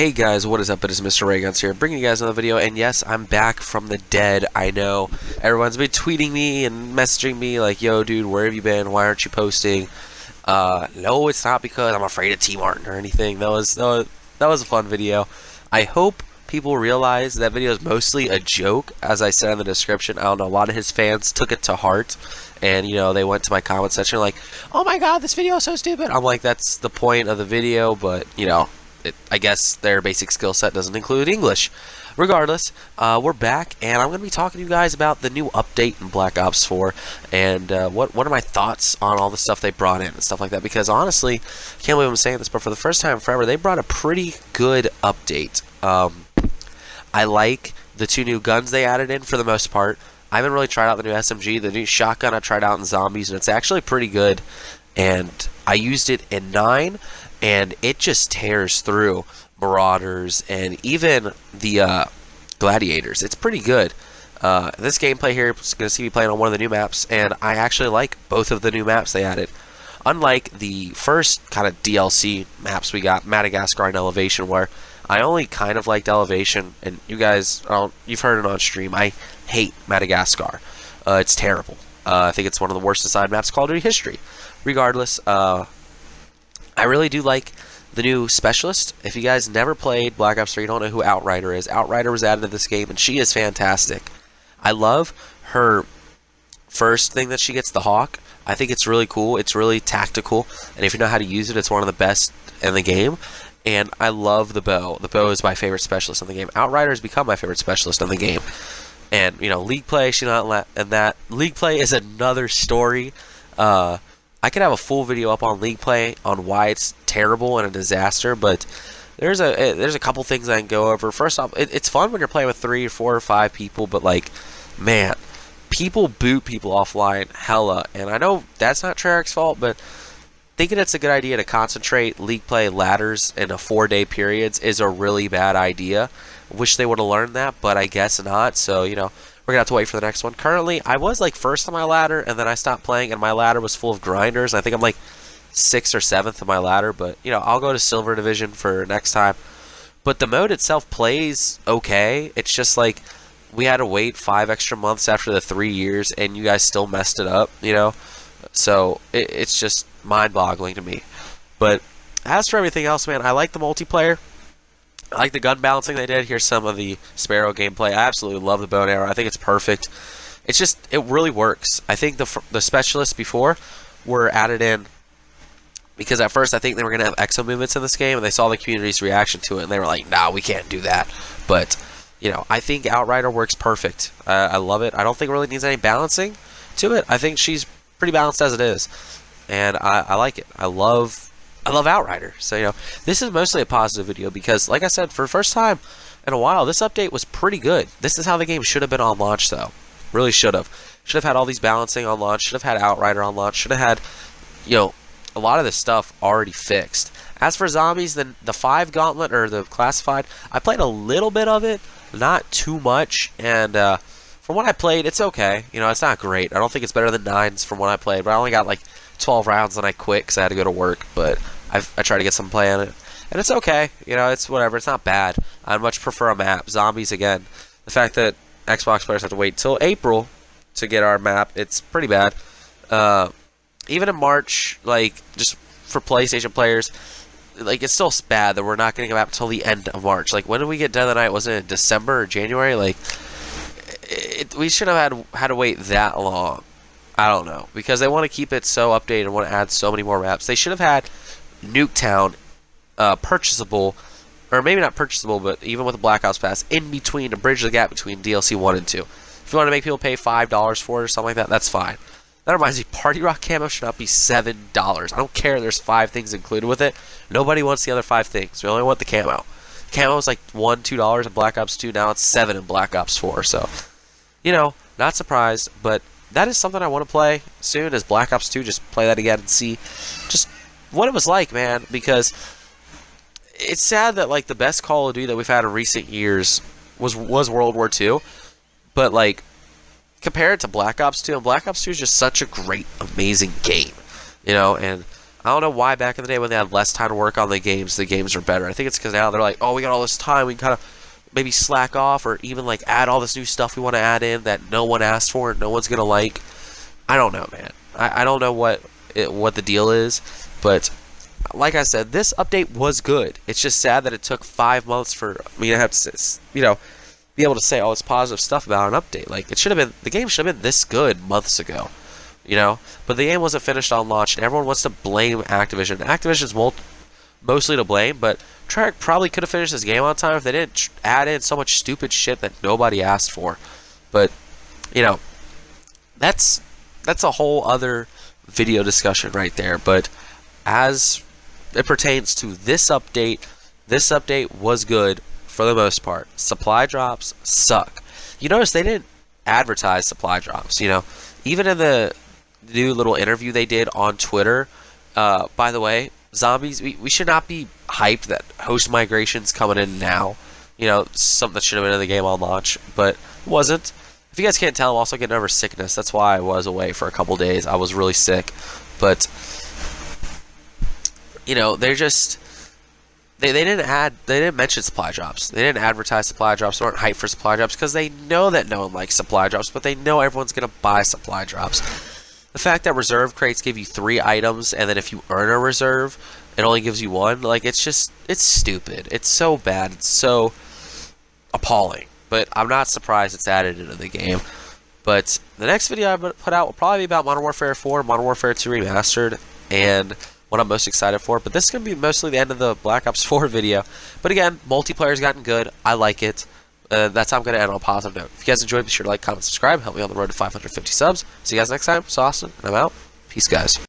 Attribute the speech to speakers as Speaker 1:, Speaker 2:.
Speaker 1: Hey guys, what is up? It is Mr. Rayguns here, bringing you guys another video, and yes, I'm back from the dead. I know everyone's been tweeting me and messaging me like, yo dude, where have you been? Why aren't you posting? No, it's not because I'm afraid of T Martin or anything. That was a fun video. I hope people realize that video is mostly a joke. As I said in the description, I don't know, a lot of his fans took it to heart, and they went to my comment section like, oh my god, this video is so stupid. I'm like, that's the point of the video, but I guess their basic skill set doesn't include English. Regardless, we're back, and I'm going to be talking to you guys about the new update in Black Ops 4, and what are my thoughts on all the stuff they brought in and stuff like that, because honestly, I can't believe I'm saying this, but for the first time forever, they brought a pretty good update. I like the two new guns they added in for the most part. I haven't really tried out the new SMG. The new shotgun I tried out in Zombies, and it's actually pretty good, and I used it in 9, and it just tears through Marauders and even the Gladiators. It's pretty good. This gameplay here is going to see me playing on one of the new maps, and I actually like both of the new maps they added. Unlike the first kind of DLC maps we got, Madagascar and Elevation, where I only kind of liked Elevation, and you guys, you've heard it on stream, I hate Madagascar. It's terrible. I think it's one of the worst assigned maps in Call of Duty history. Regardless, I really do like the new Specialist. If you guys never played Black Ops 3, you don't know who Outrider is. Outrider was added to this game, and she is fantastic. I love her first thing that she gets, the Hawk. I think it's really cool. It's really tactical, and if you know how to use it, it's one of the best in the game. And I love the bow. The bow is my favorite specialist in the game. Outrider has become my favorite specialist in the game. And, League play, she's not in that. League play is another story. I could have a full video up on League play on why it's terrible and a disaster, but there's a couple things I can go over. First off, it's fun when you're playing with 3 or 4 or 5 people, but man, people boot people offline hella, and I know that's not Treyarch's fault, but thinking it's a good idea to concentrate League play ladders in a 4-day periods is a really bad idea. Wish they would have learned that, but I guess not. So we're gonna have to wait for the next one. Currently, I was first on my ladder, and then I stopped playing, and my ladder was full of grinders. I think I'm 6th or 7th on my ladder, but I'll go to Silver Division for next time. But the mode itself plays okay. It's just we had to wait 5 extra months after the 3 years, and you guys still messed it up. So it's just mind-boggling to me. But as for everything else, man, I like the multiplayer. I like the gun balancing they did. Here's some of the Sparrow gameplay. I absolutely love the bow and arrow. I think it's perfect. It's just, it really works. I think the specialists before were added in because at first I think they were going to have exo movements in this game, and they saw the community's reaction to it, and they were like, nah, we can't do that. But, I think Outrider works perfect. I love it. I don't think it really needs any balancing to it. I think she's pretty balanced as it is. And I like it. I love Outrider. So, this is mostly a positive video because, like I said, for the first time in a while, this update was pretty good. This is how the game should have been on launch, though. Really should have. Should have had all these balancing on launch. Should have had Outrider on launch. Should have had, a lot of this stuff already fixed. As for Zombies, the 5 Gauntlet, or the Classified, I played a little bit of it, not too much, and from what I played, it's okay. It's not great. I don't think it's better than 9's from what I played, but I only got 12 rounds and I quit because I had to go to work, but I tried to get some play on it, and it's okay. It's whatever. It's not bad. I'd much prefer a map. Zombies, again, the fact that Xbox players have to wait till April to get our map, it's pretty bad. Even in March, just for PlayStation players, it's still bad that we're not getting a map until the end of March. When did we get Dead of the Night? Wasn't it December or January? We should have had to wait that long. I don't know, because they want to keep it so updated and want to add so many more maps. They should have had Nuketown purchasable, or maybe not purchasable, but even with the Black Ops Pass, in between, to bridge the gap between DLC 1 and 2. If you want to make people pay $5 for it or something like that, that's fine. That reminds me, Party Rock camo should not be $7. I don't care there's 5 things included with it. Nobody wants the other 5 things. We only want the camo. Camo was $1, $2 in Black Ops 2. Now it's $7 in Black Ops 4. So, not surprised, but that is something I want to play soon, as Black Ops 2, just play that again and see just what it was like, man, because it's sad that, the best Call of Duty that we've had in recent years was World War II, but, compare it to Black Ops 2, and Black Ops 2 is just such a great, amazing game, and I don't know why back in the day when they had less time to work on the games were better. I think it's because now they're like, oh, we got all this time, we can kind of maybe slack off or even like add all this new stuff we want to add in that no one asked for, no one's gonna like. I don't know, man. I don't know what the deal is, but like I said, this update was good. It's just sad that it took 5 months for me to have to, be able to say all this positive stuff about an update. Like, the game should have been this good months ago, But the game wasn't finished on launch, and everyone wants to blame Activision. Activision's mostly to blame, but Treyarch probably could have finished this game on time if they didn't add in so much stupid shit that nobody asked for. But, that's a whole other video discussion right there. But as it pertains to this update was good for the most part. Supply drops suck. You notice they didn't advertise supply drops, Even in the new little interview they did on Twitter, by the way, zombies, we should not be hyped that host migration's coming in now. Something that should have been in the game on launch, but it wasn't. If you guys can't tell, I'm also getting over sickness. That's why I was away for a couple days. I was really sick. But, they're just... They didn't mention supply drops. They didn't advertise supply drops. They weren't hyped for supply drops because they know that no one likes supply drops, but they know everyone's going to buy supply drops. The fact that reserve crates give you 3 items, and then if you earn a reserve, it only gives you 1, like, it's stupid. It's so bad. It's so appalling. But I'm not surprised it's added into the game. But the next video I put out will probably be about Modern Warfare 4, Modern Warfare 2 Remastered, and what I'm most excited for. But this is going to be mostly the end of the Black Ops 4 video. But again, multiplayer's gotten good. I like it. That's how I'm going to end on a positive note. If you guys enjoyed, be sure to like, comment, subscribe. Help me on the road to 550 subs. See you guys next time. It's Austin, and I'm out. Peace, guys.